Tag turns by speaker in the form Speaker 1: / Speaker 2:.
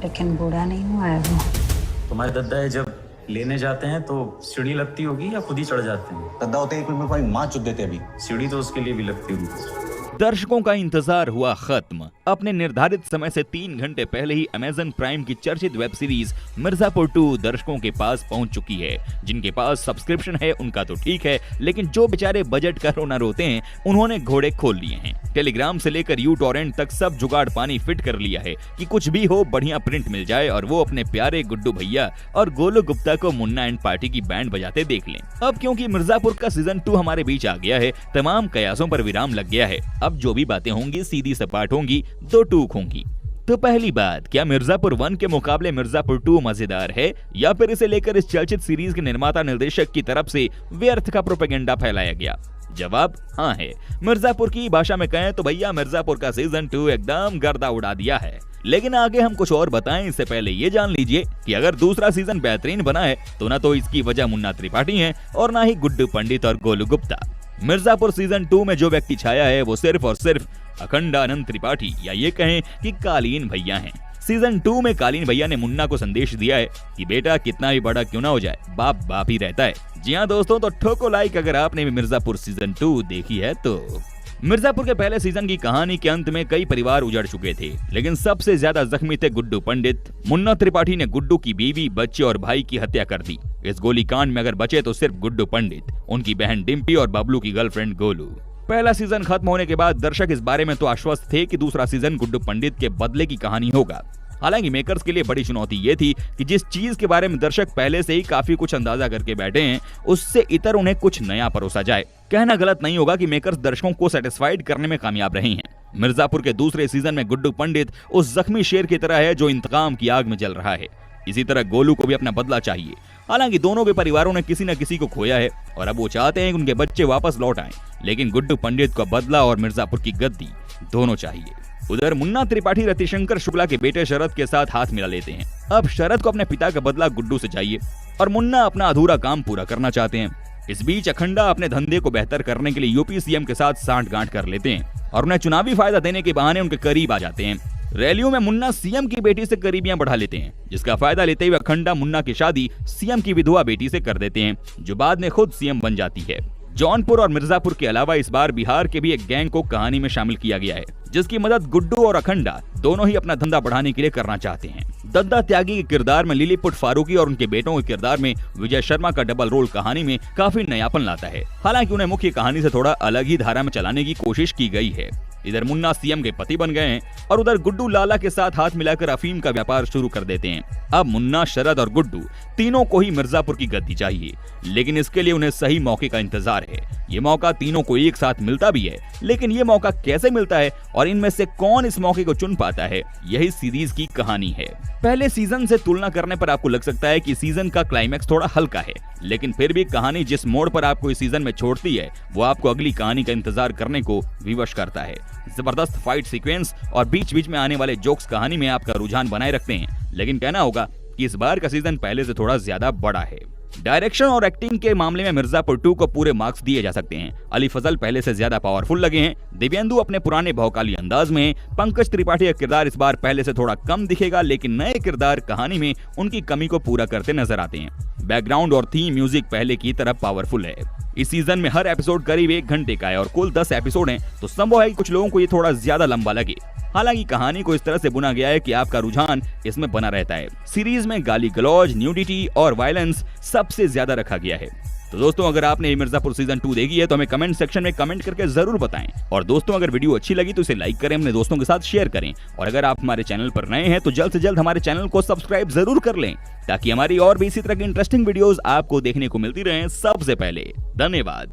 Speaker 1: लेकिन बूढ़ा नहीं हुआ है वो।
Speaker 2: तुम्हारे दद्दा है जब लेने जाते हैं तो सीढ़ी लगती होगी या खुद ही चढ़ जाते हैं?
Speaker 3: दद्दा होते हैं मेरे को माँ चुद देते अभी।
Speaker 2: सीढ़ी तो उसके लिए भी लगती होगी।
Speaker 4: दर्शकों का इंतजार हुआ खत्म। अपने निर्धारित समय से 3 घंटे पहले ही अमेज़न प्राइम की चर्चित वेब सीरीज मिर्जापुर 2 दर्शकों के पास पहुंच चुकी है। जिनके पास सब्सक्रिप्शन है उनका तो ठीक है, लेकिन जो बेचारे बजट का रोना रोते हैं उन्होंने घोड़े खोल लिए हैं। टेलीग्राम से लेकर यूटॉरेंट तक सब जुगाड़ पानी फिट कर लिया है कि कुछ भी हो बढ़िया प्रिंट मिल जाए और वो अपने प्यारे गुड्डू भैया और गोलू गुप्ता को मुन्ना एंड पार्टी की बैंड बजाते देख लें। अब क्योंकि मिर्जापुर का सीजन 2 हमारे बीच आ गया है, तमाम कयासों पर विराम लग गया है। अब जो भी बातें होंगी सीधी सपाट होंगी, दो टूक होंगी। तो पहली बात, क्या मिर्जापुर 1 के मुकाबले मिर्जापुर 2 मजेदार है या फिर इसे लेकर इस चर्चित सीरीज के निर्माता निर्देशक की तरफ से व्यर्थ का प्रोपेगेंडा फैलाया गया? जवाब हाँ है। मिर्जापुर की भाषा में कहें तो भैया मिर्जापुर का सीजन 2 एकदम गर्दा उड़ा दिया है। लेकिन आगे हम कुछ और बताएं इससे पहले ये जान लीजिए कि अगर दूसरा सीजन बेहतरीन बना है तो ना तो इसकी वजह मुन्ना त्रिपाठी है और ना ही गुड्डू पंडित और गोलू गुप्ता। मिर्जापुर सीजन 2 में जो व्यक्ति छाया है वो सिर्फ और सिर्फ अखंडानंद त्रिपाठी या ये कहें कि कालीन भैया हैं। सीजन 2 में कालीन भैया ने मुन्ना को संदेश दिया है कि बेटा कितना भी बड़ा क्यों ना हो जाए, बाप बाप ही रहता है। जी हाँ दोस्तों, तो ठोको लाइक अगर आपने भी मिर्जापुर सीजन 2 देखी है तो। मिर्जापुर के पहले सीजन की कहानी के अंत में कई परिवार उजड़ चुके थे, लेकिन सबसे ज्यादा जख्मी थे गुड्डू पंडित। मुन्ना त्रिपाठी ने गुड्डू की बीवी, बच्चे और भाई की हत्या कर दी। इस गोलीकांड में अगर बचे तो सिर्फ गुड्डू पंडित, उनकी बहन डिम्पी और बबलू की गर्लफ्रेंड गोलू। पहला सीजन खत्म होने के बाद दर्शक इस बारे में तो आश्वस्त थे कि दूसरा सीजन गुड्डू पंडित के बदले की कहानी होगा। हालांकि मेकर्स के लिए बड़ी चुनौती ये थी कि जिस चीज के बारे में दर्शक पहले से ही काफी कुछ अंदाजा करके बैठे हैं, उससे इतर उन्हें कुछ नया परोसा जाए। कहना गलत नहीं होगा कि मेकर्स दर्शकों को सेटिस्फाइड करने में कामयाब रहे हैं। मिर्जापुर के दूसरे सीजन में गुड्डू पंडित उस जख्मी शेर की तरह है जो इंतकाम की आग में जल रहा है। इसी तरह गोलू को भी अपना बदला चाहिए। हालांकि दोनों के परिवारों ने किसी न किसी को खोया है और अब वो चाहते हैं कि उनके बच्चे वापस लौट आएं। लेकिन गुड्डू पंडित को बदला और मिर्जापुर की गद्दी दोनों चाहिए। उधर मुन्ना त्रिपाठी रतिशंकर शुक्ला के बेटे शरद के साथ हाथ मिला लेते हैं। अब शरद को अपने पिता का बदला गुड्डू से चाहिए और मुन्ना अपना अधूरा काम पूरा करना चाहते हैं। इस बीच अखंडा अपने धंधे को बेहतर करने के लिए यूपी सीएम के साथ सांठगांठ कर लेते हैं और उन्हें चुनावी फायदा देने के बहाने उनके करीब आ जाते हैं। रैलियों में मुन्ना सीएम की बेटी से करीबियां बढ़ा लेते हैं, जिसका फायदा लेते हुए अखंडा मुन्ना की शादी सीएम की विधवा बेटी से कर देते हैं, जो बाद में खुद सीएम बन जाती है। जौनपुर और मिर्जापुर के अलावा इस बार बिहार के भी एक गैंग को कहानी में शामिल किया गया है, जिसकी मदद गुड्डू और अखंडा दोनों ही अपना धंधा बढ़ाने के लिए करना चाहते हैं। दद्दा त्यागी के किरदार में लिलीपुट फारूकी और उनके बेटों के किरदार में विजय शर्मा का डबल रोल कहानी में काफी नयापन लाता है। हालांकि उन्हें मुख्य कहानी से थोड़ा अलग ही धारा में चलाने की कोशिश की गई है। इधर मुन्ना सीएम के पति बन गए हैं और उधर गुड्डू लाला के साथ हाथ मिलाकर अफीम का व्यापार शुरू कर देते हैं। अब मुन्ना, शरद और गुड्डू तीनों को ही मिर्जापुर की गद्दी चाहिए, लेकिन इसके लिए उन्हें सही मौके का इंतजार है। ये मौका तीनों को एक साथ मिलता भी है, लेकिन ये मौका कैसे मिलता है और इनमें से कौन इस मौके को चुन पाता है, यही सीरीज की कहानी है। पहले सीजन से तुलना करने पर आपको लग सकता है कि सीजन का क्लाइमैक्स थोड़ा हल्का है, लेकिन फिर भी कहानी जिस मोड़ पर आपको इस सीजन में छोड़ती है वो आपको अगली कहानी का इंतजार करने को विवश करता है। जबरदस्त फाइट सीक्वेंस और बीच बीच में आने वाले जोक्स कहानी में आपका रुझान बनाए रखते हैं, लेकिन कहना होगा कि इस बार का सीजन पहले से थोड़ा ज्यादा बड़ा है। डायरेक्शन और एक्टिंग के मामले में मिर्जापुर 2 को पूरे मार्क्स दिए जा सकते हैं। अली फजल पहले से ज्यादा पावरफुल लगे हैं। दिव्येंदु अपने पुराने भौकाली अंदाज में। पंकज त्रिपाठी का किरदार इस बार पहले से थोड़ा कम दिखेगा, लेकिन नए किरदार कहानी में उनकी कमी को पूरा करते नजर आते हैं। बैकग्राउंड और थीम म्यूजिक पहले की तरह पावरफुल है। इस सीजन में हर एपिसोड करीब 1 घंटे का है और कुल 10 एपिसोड हैं, तो संभव है कि कुछ लोगों को ये थोड़ा ज्यादा लंबा लगे। हालांकि कहानी को इस तरह से बुना गया है कि आपका रुझान इसमें बना रहता है। सीरीज में गाली गलौज, न्यूडिटी और वायलेंस सबसे ज्यादा रखा गया है। तो दोस्तों, अगर आपने मिर्जापुर सीजन 2 देखी है तो हमें कमेंट सेक्शन में कमेंट करके जरूर बताएं। और दोस्तों, अगर वीडियो अच्छी लगी तो इसे लाइक करें, अपने दोस्तों के साथ शेयर करें। और अगर आप हमारे चैनल पर नए हैं तो जल्द से जल्द हमारे चैनल को सब्सक्राइब जरूर कर लें, ताकि हमारी और भी इसी तरह की इंटरेस्टिंग वीडियोस आपको देखने को मिलती रहे सबसे पहले। धन्यवाद।